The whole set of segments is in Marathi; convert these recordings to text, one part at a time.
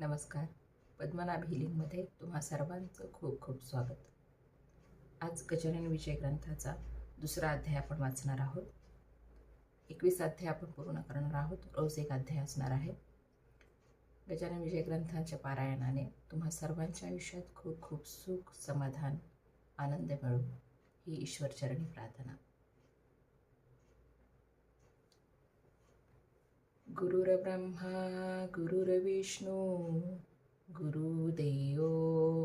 नमस्कार. पद्मनाभ हिलिंगमध्ये तुम्हा सर्वांचं खूप खूप स्वागत. आज गजानन विजय ग्रंथाचा दुसरा अध्याय आपण वाचणार आहोत. 21 अध्याय आपण पूर्ण करणार आहोत. रोज एक अध्याय असणार आहे. गजानन विजय ग्रंथांच्या पारायणाने तुम्हा सर्वांच्या आयुष्यात खूप खूप सुख, समाधान, आनंद मिळो ही ईश्वरचरणी प्रार्थना. गुरुर्ब्रह्मा गुरुर्विष्णू गुरुदेव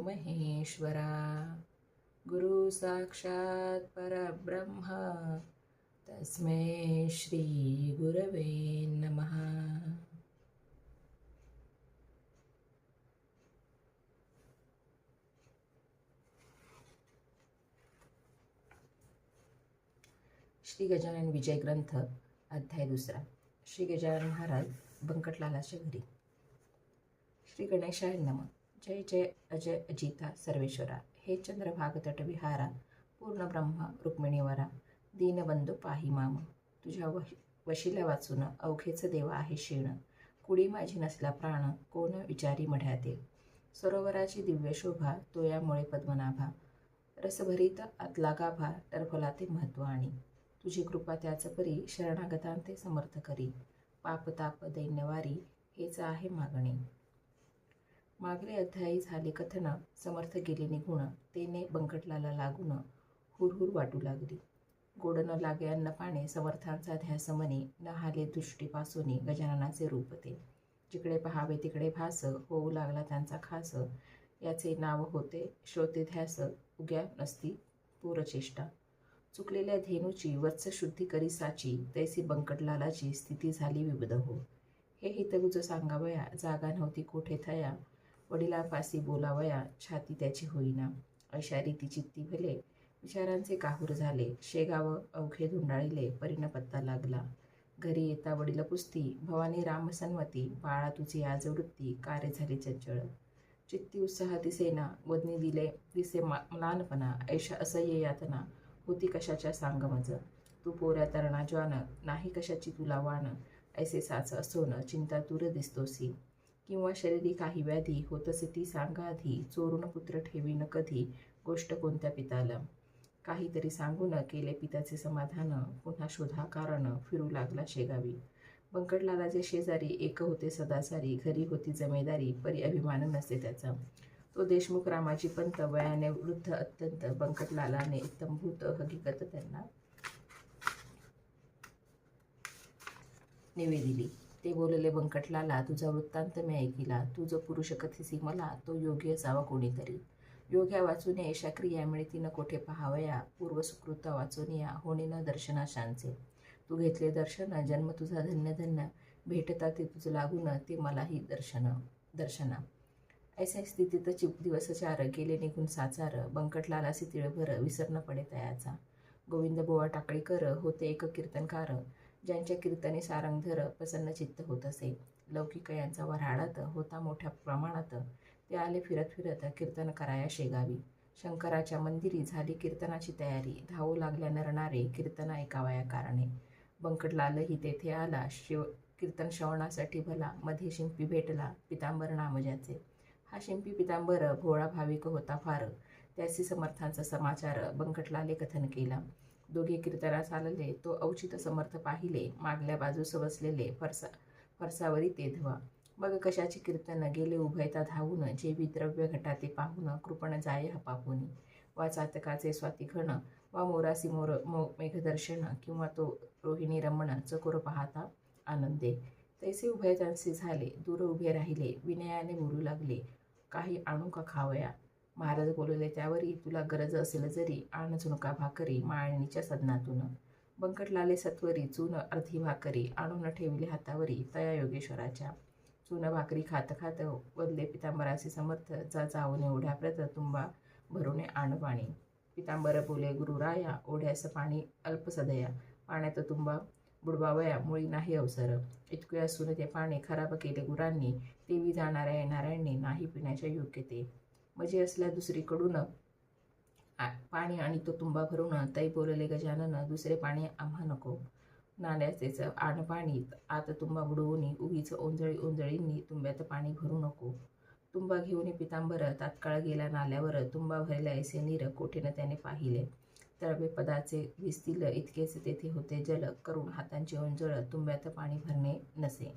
महेश्वरा, गुरु साक्षात परब्रह्म तस्मै श्री गुरवे नमः. श्री गजानन विजय ग्रंथ अध्याय दुसरा. श्री गजानन महाराज बंकटलालाच्या घरी. श्री गणेशाय नमः. जय जय अजय अजिता सर्वेश्वरा, हे चंद्रभागतट विहारा, पूर्ण ब्रह्म रुक्मिणीवरा, दीनबंधू पाही माम. तुझ्या वशिला वाचून अवघेच देवा आहे क्षीण, कुडी माझी नसला प्राण कोण विचारी मढ्याते. सरोवराची दिव्य शोभा तोयामुळे पद्मनाभा, रसभरीत आतला गाभा टरफला ते महत्व आणि. तुझी कृपा त्याच परी शरणागतांते समर्थ करी, पाप ताप दैन्यवारी हेच आहे मागणी. मागले अध्यायी झाले कथन, समर्थ गेले निघून, तेने बंकटलाला लागून हुरहुर वाटू लागली. गोड न लागे अन्न पाणे समर्थांचा ध्यास मनी, न हाले दृष्टीपासोनी गजाननाचे रूप ते. जिकडे पहावे तिकडे भास होऊ लागला त्यांचा खास, याचे नाव होते श्रोते ध्यास उग्या नसती पूरचेष्टा. चुकलेल्या धेनूची वत्स शुद्धी करी साची, तैसी बंकटलालाची स्थिती झाली विबुध हो. हे हितगुज सांगावया जागा नव्हती कोठे थया, वडिलापासी बोलावया छाती त्याची होईना. अशा रीती चित्ती भले विचारांचे काहूर झाले, शेगाव अवघे धुंडाळिले परीन पत्ता लागला. घरी येता वडील पुस्ती भवानी राम सन्मती, बाळा तुझी आज वृत्ती कारे झाली चंचळ. चित्ती उत्साह दिसेना वदनी दिसे लहानपणा, ऐशा असह्य यातना होती कशाच्या सांग मज. तू पोऱ्या तरणा ज्वान नाही कशाची तुला वाण, ऐसे साच असोन चिंता दूर दिसतोसी. किंवा शरीरी काही व्याधी होतसे ती सांगा आधी, चोरून पुत्र ठेवीन कधी गोष्ट कोणत्या पिताला. काहीतरी सांगून केले पिताचे समाधान, पुन्हा शोधा कारण फिरू लागला शेगावी. बंकटलालाचे शेजारी एक होते सदाचारी, घरी होती जमेदारी परी अभिमान नसे त्याचा. तो देशमुख रामाची पंत वयाने वृद्ध अत्यंत, बंकटलालाने तंभूत हकीकत त्यांना निवेदिली. ते बोलले बंकटलाला, तुझा वृत्तांत मी ऐकिला, तू जो पुरुष कथिसी मला तो योगी असावा कोणीतरी. योग्या वाचून ऐशा क्रिया मिळती न कोठे पहावया, पूर्व सुकृत वाचून या होणे न दर्शनाशांचे. तू घेतले दर्शन जन्म तुझा धन्य धन्य, भेटता ते तुझं लागून ते मलाही दर्शना. ऐसा स्थितीत दिवस चार गेले निघून साचार, बंकटलालासी तिळभर विसरण पडे तयाचा. गोविंद बोवा टाकळीकर होते एक कीर्तनकार, ज्यांच्या कीर्तने सारंगधर प्रसन्न चित्त होत असे. लौकिक यांचा वऱ्हाडात होता मोठ्या प्रमाणात. ते आले फिरत फिरत कीर्तन कराया शेगावी. शंकराच्या मंदिरी झाली कीर्तनाची तयारी, धावू लागल्या नरणारे कीर्तन ऐकावया कारणे. बंकटलालही तेथे आला कीर्तन श्रवणासाठी भला. मध्ये शिंपी भेटला पितांबर नाम ज्याचे. हा शिंपी पितांबर भोळा भाविक होता फार, त्याची समर्थांचा समाचार बंकटलाले कथन केला. दोघे कीर्तनास आलेले तो औचित समर्थ पाहिले, मागल्या बाजूस बसलेले फरसावरी ते धवा. मग कशाचे कीर्तन गेले उभयता धावून, जेवी द्रव्य घटाते पाहून कृपण जाये हपापुनी. वा चातकाचे स्वातिघन वा मोरासी मेघदर्शन, किंवा तो रोहिणी रमण चकोर पाहता आनंदे. तैसे उभयतांचे झाले, दूर उभे राहिले विनयाने बोलू लागले, काही आणू का खावया. महाराज बोलले त्यावरी, तुला गरज असेल जरी आण झुणका भाकरी माळणीच्या सदनातून. बंकटलाले सत्वरी चून अर्धी भाकरी आणून ठेवली हातावरी तया योगेश्वराच्या. चून भाकरी खात खात वदले पितांबराचे समर्थ, जाऊन एवढ्या प्रत तुंबा भरूने आण पाणी. पितांबर बोले, गुरुराया ओढ्यास पाणी अल्प सदया, पाण्यात तुंबा बुडवावया मुळी नाही अवसर. इतके असून ते पाणी खराब केले गुरांनी, तेवी जाणाऱ्या येणाऱ्यांनी नाही पिण्याच्या योग्य ते. मजे असल्या दुसरीकडून पाणी आणि तो तुंबा भरून तै बोलले गजानन, दुसरे पाणी आम्हा नको. नाण्याचेच आणपाणीत आत तुंबा बुडवूनी उगीच ओंजळी ओंजळींनी तुंब्यात पाणी भरू नको. तुंबा घेऊन पितांबर तात्काळ गेला नाल्यावर. तुंबा भरला ऐसे नीर कोठेन त्याने पाहिले. तळवे पदाचे भिजतील इतकेच तेथे होते जल. करून हातांची ओंजळ तुंब्यात पाणी भरणे नसे.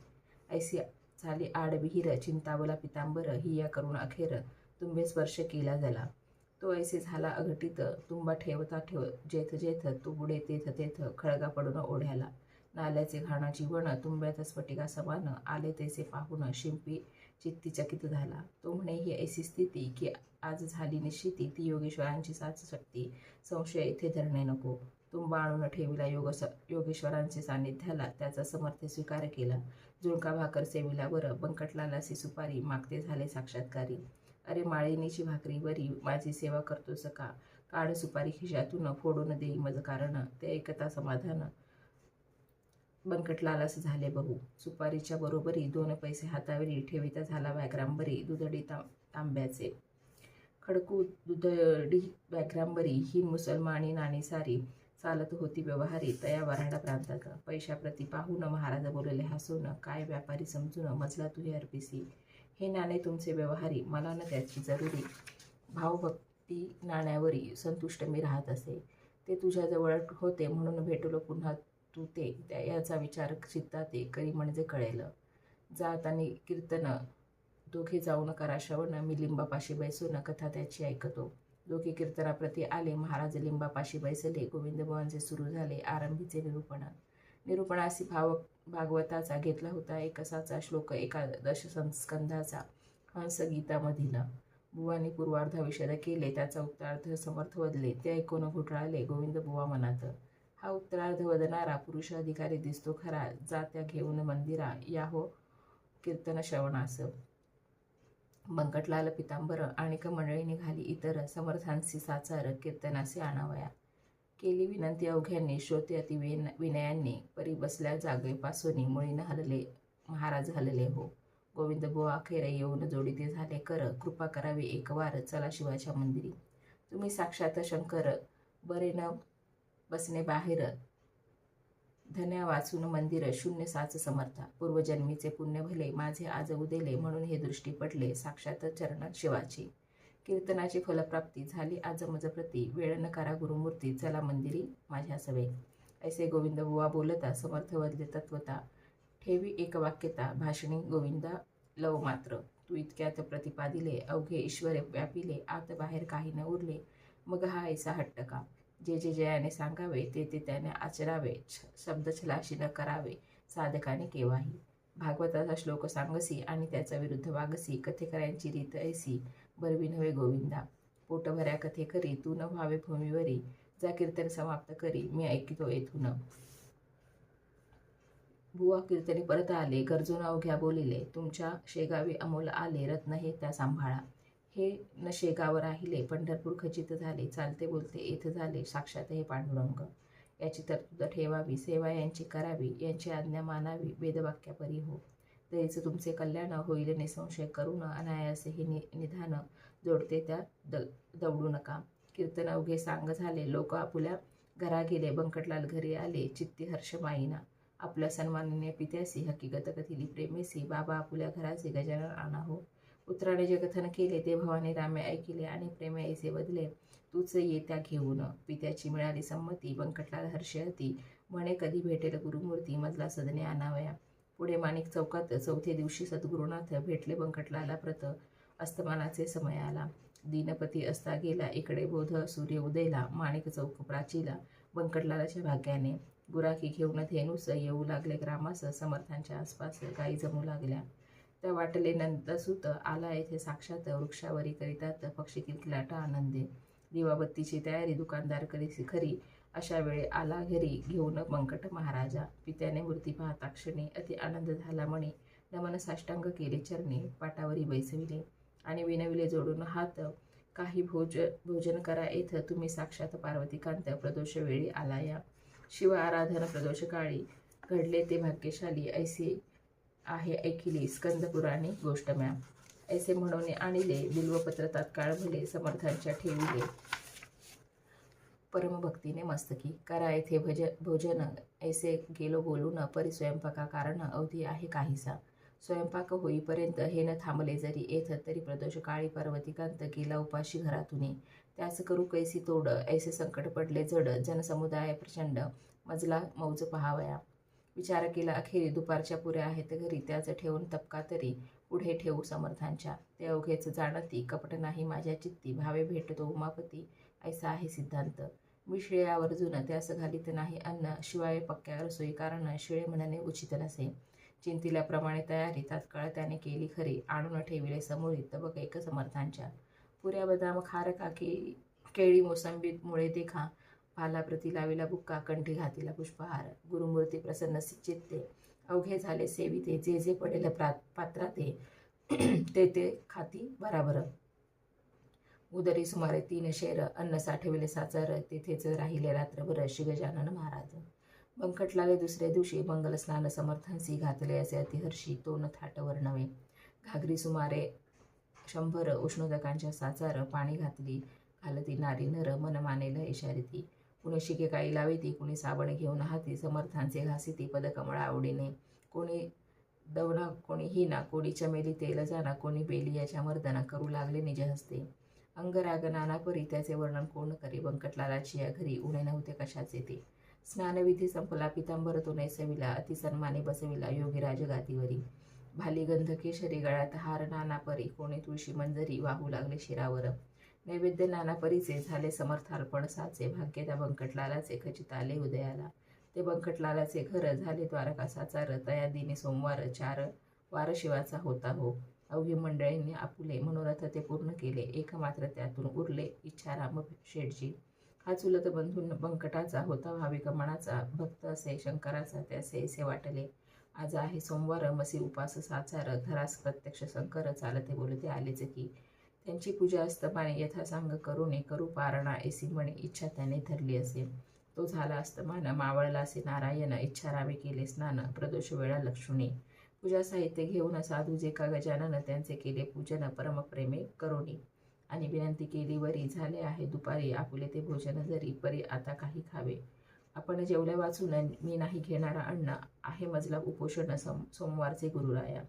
ऐसी झाली आड विहीर चिंतावला पितांबर. हिया करून अखेर तुंबे स्पर्श केला जला. तो ऐसे झाला अघटित तुंबा ठेवता ठेव जेथ जेथ तो बुडे तेथ तेथ खळगा पडून ओढ्याला. नाल्याचे घाणाची वण तुंब्यात स्फटिका समान. आले तैसे पाहून शिंपी चित्ती चकित झाला. तो म्हणे ही ऐसी स्थिती की आज झाली निश्चिती. ती योगेश्वरांची साच शक्ती संशय इथे धरणे नको. तुंबा आणून ठेविला योगेश्वरांचे सान्निध्याला. त्याचा समर्थ स्वीकार केला. जुळका भाकर सेविला वर. बंकटलालासी सुपारी मागते झाले साक्षात्कारी. अरे माळिनीची भाकरी बरी माझी सेवा करतोस का? काढ सुपारी खिशातून फोडून देई मज कारण. ते ऐकता समाधान बंकटलालास झाले बहु. सुपारीच्या बरोबरी 2 पैसे हातावरी ठेविता झाला व्याघ्रांबरी. दुधडी तांब्याचे खडकू दुधडी व्याघ्रांबरी. ही मुसलमानी नाणी सारी चालत होती व्यवहारी. तया वऱ्हाडा प्रांतात पैशाप्रती पाहून महाराज बोलले हसून. काय व्यापारी समजून मजला तू हे अर्पिसी. हे नाणे तुमचे व्यवहारी मला न त्याची जरुरी. भावभक्ती नाण्यावरी संतुष्ट मी राहत असे. ते तुझ्याजवळ होते म्हणून भेटलो पुन्हा तू ते. याचा विचार चित्तात ते करी म्हणजे कळेल. जात आणि कीर्तन दोघे जाऊन करा श्रवण. मी लिंबापाशी बैसून कथा त्याची ऐकतो. दोघे कीर्तनाप्रती आले. महाराज लिंबापाशी बैसले. गोविंदबुवांचे सुरू झाले आरंभीचे निरूपण. निरूपणासी भागवताचा घेतला होता एकसाचा श्लोक 11 स्कंधाचा हंस गीतामधील. बुवांनी पूर्वार्धाविषद केले. त्याचा उत्तरार्ध समर्थ वदले. ते ऐकून घुटळाले गोविंदबुवा मनात. हा उत्तरार्ध वदणारा पुरुष अधिकारी दिसतो खरा. जा त्या घेऊन मंदिरा या हो कीर्तन श्रवणास. बंकटलाल पितांबर आणिक मंडळी निघाली इतर. समर्थांसी साचार कीर्तनासी आणावया. केली विनंती अवघ्यांनी श्रोते अति विनयांनी. परी बसल्या जागेपासून मुळीनं हलले महाराज हलले हो. गोविंदबुवा अखेर येऊन जोडीते झाले कर. कृपा करावी एक वार चला शिवाच्या मंदिरी. तुम्ही साक्षात शंकर बरे न बसणे बाहेर. धन्या वाचून मंदिर शून्य साच समर्था. पूर्वजन्मीचे पुण्य भले माझे आज उदेले. म्हणून हे दृष्टी पडले साक्षात चरण शिवाची. कीर्तनाची फलप्राप्ती झाली आज मजप्रती. वेळ न करा गुरुमूर्ती चला मंदिरी माझ्या सवे. ऐसे गोविंदबुवा बोलता समर्थ वदले तत्वता. ठेवी एक वाक्यता भाषणी गोविंदा लव मात्र. तू इतक्यात प्रतिपादिले अवघे ईश्वरे व्यापिले. आत बाहेर काही न उरले मग हा ऐसा हट्ट का? जे जे जयाने सांगावे ते ते त्याने आचरावे. शब्द छलाशी न करावे साधकाने केव्हाही. भागवताचा श्लोक सांगसी आणि त्याचा विरुद्ध वागसी. कथेकऱ्यांची रीत ऐसी बरवी नव्हे गोविंदा. पोटभऱ्या कथे करी तू न व्हावे भूमीवरी. जा कीर्तन समाप्त करी मी ऐकितो येथून. बुवा कीर्तनी परत आले. गरजून अवघ्या बोलिले. तुमच्या शेगावी अमोल आले. रत्न हे त्या सांभाळा. हे न शेगाव राहिले. पंढरपूर खचित झाले. चालते बोलते येथ झाले. साक्षात हे पांडुरंग. याची तरतूद ठेवावी. सेवा यांची करावी. यांची आज्ञा मानावी. वेदवाक्यापरी हो. तरीच तुमचे कल्याण होईल निसंशय करून. अनायासे हे निधान जोडते त्या दवडू नका. कीर्तन अवघे सांग झाले. लोक आपुल्या घरा गेले. बंकटलाल घरी आले. चित्ती हर्ष माईना. आपल्या सन्माननीय पित्यासी हकीकत कथिली प्रेमेसी. बाबा आपुल्या घराचे गजानन आणा हो. पुत्राने जे कथन केले ते भवानी रामे ऐकिले. आणि प्रेमे ऐसे वदले तूच ये त्या घेऊन. पित्याची मिळाली संमती. बंकटलाल हर्षयती म्हणे कधी भेटेल गुरुमूर्ती. मजला सदने आणावया. पुढे माणिक चौकात 4थ्या दिवशी सद्गुरुनाथ भेटले बंकटलाला प्रत. अस्तमानाचे समय आला. दीनपती असता गेला. इकडे बोध सूर्य उदयला. माणिक चौक प्राचीला. बंकटलालाच्या भाग्याने गुराखी घेऊन धेनुस येऊ लागले ग्रामास. समर्थांच्या आसपास गायी जमू लागल्या. त्या वाटले नंदसूत आला येथे साक्षात. वृक्षावरी करीतात पक्षी किलकिलाट आनंदे. दिवाबत्तीची तयारी दुकानदार करीसी खरी. अशा वेळी आला घरी घेऊन बंकट महाराजा. पित्याने मूर्ती पाहता क्षणी अति आनंद झाला म्हणे. नमन साष्टांग केले चरणी. पाटावरी बैसविले आणि विनविले जोडून हात. काही भोजन करा येथ तुम्ही साक्षात पार्वतीकांत. प्रदोष वेळी आला या. शिव आराधन प्रदोष काळी. घडले ते भाग्यशाली. ऐसे आहे ऐकिली स्कंद पुराणी गोष्ट म्या. ऐसे म्हणून आणिले बिल्वपत्र तात्काळ भले. समर्थांच्या ठेविले परमभक्तीने मस्तकी करा येथे भोजन ऐसे गेलो बोलून परी स्वयंपाका कारण अवधी आहे काहीसा. स्वयंपाक होईपर्यंत हे न थांबले जरी येथ तरी प्रदोष काळी पार्वतीकांत गेला उपाशी घरातून. त्यास करू कैसी तोड ऐसे संकट पडले जड जनसमुदाय प्रचंड मजला मौज पहावया. विचार केला अखेरी दुपारच्या पुऱ्या आहेत घरी त्याच ठेवून तपका तरी पुढे ठेवू समर्थांच्या. ते अवघेच जाणती कपट नाही माझ्या चित्ती भावे भेटतो उमापती ऐसा आहे सिद्धांत. मी शिळे आवर्जून त्यास घालीत नाही अन्न शिवाय पक्क्या रसोई कारण शिळे म्हणणे उचित नसे. चिंतिल्याप्रमाणे तयारी तात्काळ त्याने केली खरी आणून ठेविले समोरी तबक एक समर्थांच्या. पुऱ्या बदाम खारका केळी मोसंबी मुळे देखा भालाप्रती लाविला बुक्का कंठी घातीला पुष्पहार. गुरुमूर्ती प्रसन्न चित्ते अवघे झाले सेविते जे जे पडेल पात्राते ते ते खाती बराबर. उदरी सुमारे 3 शेर अन्न साठविले साचर तेथेच राहिले रात्रभर श्री गजानन महाराज. बंकटलाले दुसऱ्या दिवशी मंगल स्नान समर्थांसी घातले असे अतिहर्षी तो न थाट वर्णवे. घागरी सुमारे 100 उष्णोदकांच्या साचार पाणी घालती नारी नर मन मानेल इशारिती. कुणी शिके काळी लाविती कुणी साबण घेऊन हाती समर्थांचे घासिती पदकमळ आवडीने. कोणी दवना कोणी हिना कोणी चमेली तेल जाना कोणी बेलियाच्या मर्दना करू लागले निज हस्ते. अंगराग नाना परी त्याचे वर्णन कोण करी बंकटलालाची या घरी उणे नव्हते कशाचे ते. स्नानविधी संपला पितांबर तो नैसविला अतिसन्माने बसविला योगीराज गादीवरी. भाली गंध केशरी गळ्यात हार नाना परी कोणी तुळशी मंजरी वाहू लागले शिरावर. नैवेद्य नाना परीचे झाले समर्थार्पण साचे भाग्य त्या बंकटलालाचे खचित आले उदयाला. ते बंकटलालाचे घर झाले द्वारका साचार तया दिनी सोमवार 4 वार शिवाचा होता हो. अवघी मंडळींनी आपुले मनोरथ ते पूर्ण केले एक मात्र त्यातून उरले इच्छाराम शेठजी. हा चुलत बंधून बंकटाचा होता भाविक मनाचा भक्त असे शंकराचा त्यासे ऐसे वाटले. आज आहे सोमवार मसी उपास साचार धरास प्रत्यक्ष शंकर चालते बोलते आलेच की. त्यांची पूजा अस्तमाने यथासांग करूने करू पारणा ऐसी म्हणे इच्छा त्याने धरली असे. तो झाला अस्तमान मावळला असे नारायण इच्छारामे केले स्नान प्रदोष वेळा लक्ष्मी. पूजा साहित्य घेऊन साधू जे का गजानन त्यांचे केले पूजन परमप्रेमे करोनी. आणि विनंती केली वरी झाले आहे दुपारी आपुले ते भोजन जरी परी आता काही खावे. आपण जेवल्या वाचून मी नाही घेणारा अन्न आहे मजला उपोषण सोमवारचे गुरुराया.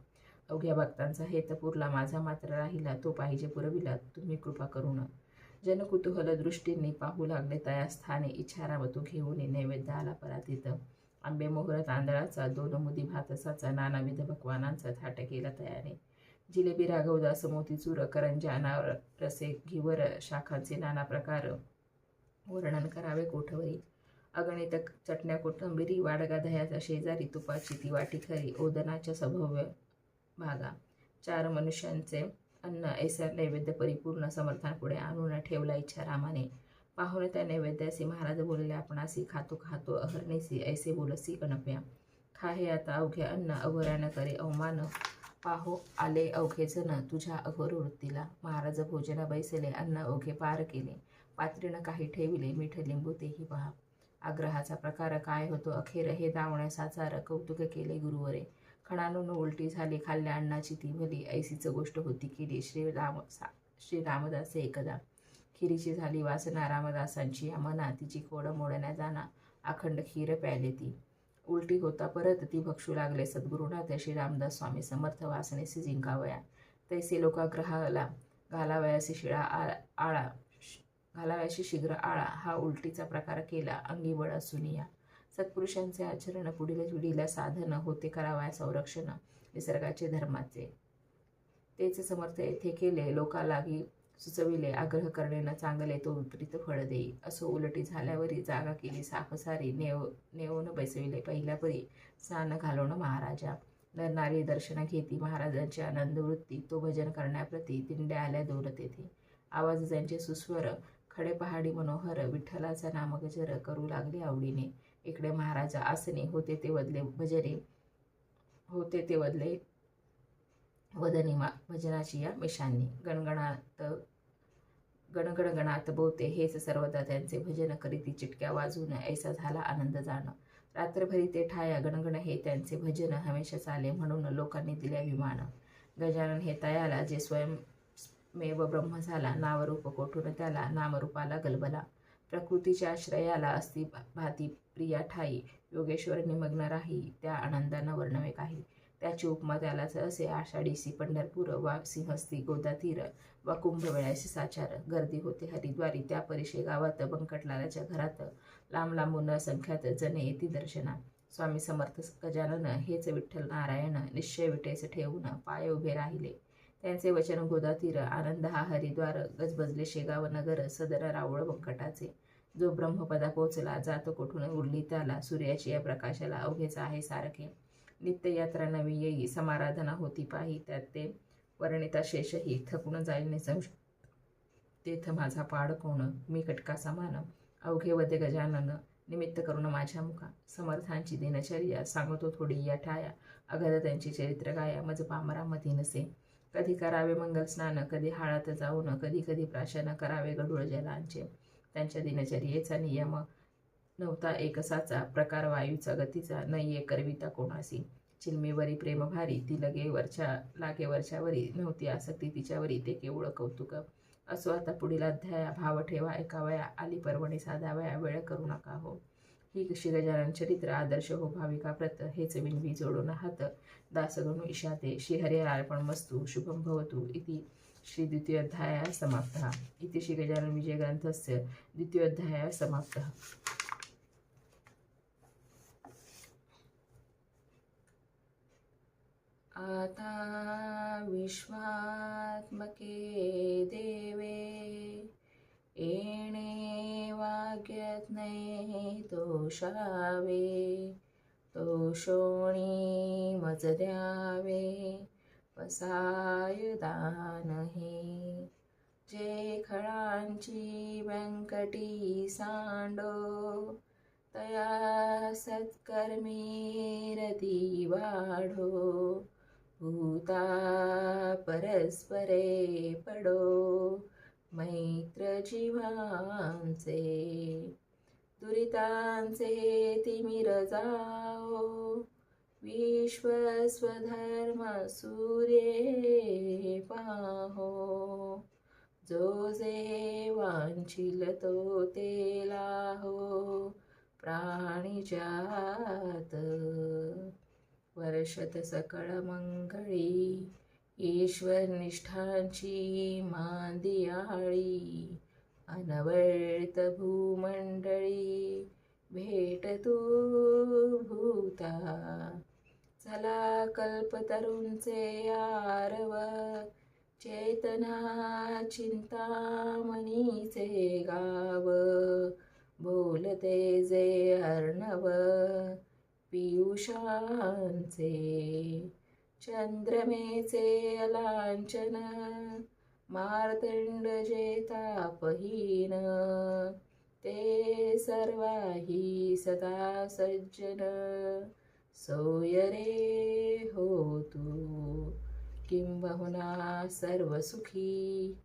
अवघ्या भक्तांचा हेत पुरला माझा मात्र राहिला तो पाहिजे पुरविला तुम्ही कृपा करून. जनकुतूहल दृष्टींनी पाहू लागले तया स्थाने इच्छाराम तो घेऊन नैवेद्य आला परातीत. आंबे मोहर तांदळाचा 2 मुदी भातसाचा नानाविध पक्वानांचा थाट केला तयाने. जिलेबी राघवदास मोतीचूर करंजा अनावर रसे घिवर शाखांचे नाना प्रकार वर्णन करावे कोठवरी. अगणित चटण्या कोथंबिरी वाडगा दह्याचा शेजारी तुपाची ती वाटी खरी ओदनाच्या सभव्य भागा. 4 मनुष्यांचे अन्न ऐसा नैवेद्य परिपूर्ण समर्थांपुढे आणून ठेवला इच्छारामाने. पाहून त्या नैवेद्यासी महाराज बोलले आपणासी खातो खातो अहर्निसी ऐसे बोलसी गणप्या. खा हे आता अवघे अन्न अघोऱ्यानं करे अवमान पाहो आले अवघे जन तुझ्या अघोर वृत्तीला. महाराज भोजना बैसले अन्न अवघे पार केले पात्रीनं काही ठेविले मीठ लिंबू तेही पहा. आग्रहाचा प्रकार काय होतो अखेर हे दावण्या साचार कौतुक केले गुरुवरे. खणानून उलटी झाली खाल्ल्या अन्नाची ती भली ऐसीच गोष्ट होती केली श्री रामदासे एकदा. खिरीची झाली वासना रामदासांची या मना तिची खोड मोडण्या जाना अखंड खीर प्याले ती. उलटी होता परत ती भक्षू लागले सद्गुरुनाथ श्री रामदास स्वामी समर्थ वासनेसी जिंकावया. तैसे लोकाग्रहाला घालावयासी घालावयाशी शीघ्र आळा हा उलटीचा प्रकार केला अंगी बळ असूनिया. सत्पुरुषांचे आचरण पुढील पिढीला साधन होते करावया संरक्षण निसर्गाचे धर्माचे. तेच समर्थ येथे केले लोकालागी सुचविले आग्रह करणे न चांगले तो विपरीत फळ देई. असो उलटी झाल्यावरी जागा केली साफसारी नेऊन बैसविले पहिल्यापरी स्नान घालवण महाराजा. नरनारी दर्शन घेती महाराजांची आनंद वृत्ती तो भजन करण्याप्रती दिंड्या आल्या दूर तेथे. आवाज त्यांचे सुस्वर खडे पहाडी मनोहर विठ्ठलाचा नामगजर करू लागले आवडीने. इकडे महाराजा आसनी होते ते वदले भजने होते ते वदले वदनी भजनाची या मिशांनी. गणगणगणात बोते हेच सर्वदा त्यांचे भजन करीती चिटक्या वाजून ऐसा झाला आनंद जाण. रात्रभरी ते ठाया गणगण हे त्यांचे भजन हमेशा चाले म्हणून लोकांनी दिल्या विमान. गजानन हे तयाला जे स्वयंमेव ब्रह्म झाला नावरूप कोठून त्याला नामरूपाला गलबला. प्रकृतीच्या आश्रयाला असती भाती प्रिया ठाई, योगेश्वर निमग्न राही, त्या आनंदानं वर्णवे काही. त्याची उपमा त्यालाच असे, आषाढीसी पंढरपूर, वा सिंहस्ती गोदातीर, वा कुंभमेळ्यासी साचार. गर्दी होते हरिद्वारी, त्या परिशे गावात, बंकटलालाच्या घरात, लांब लांबून असंख्यात जने येती दर्शना. स्वामी समर्थ गजानन हेच विठ्ठल नारायण, निश्चय विटेस ठेवून पाय उभे राहिले. त्यांचे वचन गोदातीर, आनंद हा हरिद्वार, गजबजले शेगाव नगर, सदर रावळ बंकटाचे. जो ब्रह्मपदा पोचला, जात कोठून उरली त्याला, सूर्याची या प्रकाशाला अवघेच आहे सारखे. नित्ययात्रा नवी येई, समाराधना होती पाही, त्यात ते वर्णिता शेषही, थकून जाईल निसंशय तेथ माझा पाड कोण, मी कटका समान. अवघे वदे गजानन, निमित्त करून माझ्या मुखा, समर्थांची दिनचर्या सांगतो थोडी या ठाया. अगद त्यांची चरित्र गाया, मज पामरामधी नसे. कधी करावे मंगल स्नान, कधी हाळात जाऊन, कधी कधी प्राशन करावे गढूळ जलांचे. त्यांच्या दिनचर्येचा नियम नव्हता एकसाचा, प्रकार वायूचा गतीचा, नये करविता कोणासी. चिलमीवरी प्रेम भारी, ती लागे वरच्यावरी, नव्हती आसक्ती तिच्यावरी, ते केवळ कौतुक. असो आता पुढील अध्याया, भाव ठेवा ऐकावया, आली पर्वणी साधावया, वेळ करू नका हो. ही श्री गजानन चरित्र, आदर्श हो भाविका प्रत, हेच विनवी जोडून हात, दासगणू ईशाते, श्रीहरी अर्पणमस्तु, शुभं भवतु. इति श्री द्वितीयोध्यायः समाप्तः. इति श्री गजानन विजय ग्रंथस्य द्वितीयोध्यायः समाप्तः. आता विश्वात्मके देवे, येणे वाग्यज्ञे तोषावे, तोषोणी मज द्यावे, पसाय दान हे. जे खळांची व्यंकटी सांडो, तया सत्कर्मी रती वाढो, भूता परस्परे पडो, मैत्र जीवांचे, दुरितांचे तिमिर जाओ, विश्वस्वधर्म सूर्ये पाहो. जो जे वांछिल तो ते लाहो, प्राणिजात. वर्षत सकळ मंगळी, ईश्वर निष्ठांची मांदियाळी, अनवर्त भूमंडळी, भेट तू भूता. चला कल्पतरूंचे आरव, चेतना चिंतामणीचे गाव, बोलते जे अर्णव पियुषांचे. चंद्रमेचे अलांचन, मार्तंड जे तापहीन, ते सर्वाही सदा सज्जन. सोय रे हो तू, किंबहुना सर्व सुखी,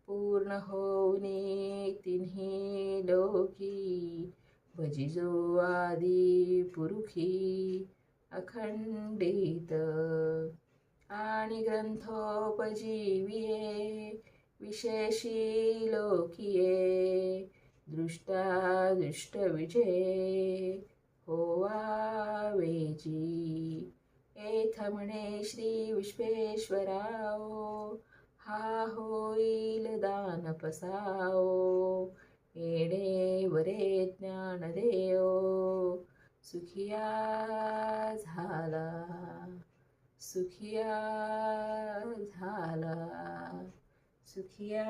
पूर्ण होऊनी तिन्ही लोकी. भजिजो आदि पुरुखी, अखंडित. आणि ग्रंथोपजीविये, विशेषी लोकिये. दृष्टादृष्ट विजये, होवा वेजी. एथ म्हणे श्री विश्वेश्वराओ, हा होईल दान पसाओ. येणे वरे ज्ञान देओ, सुखिया झाला, सुखिया झाला, सुखिया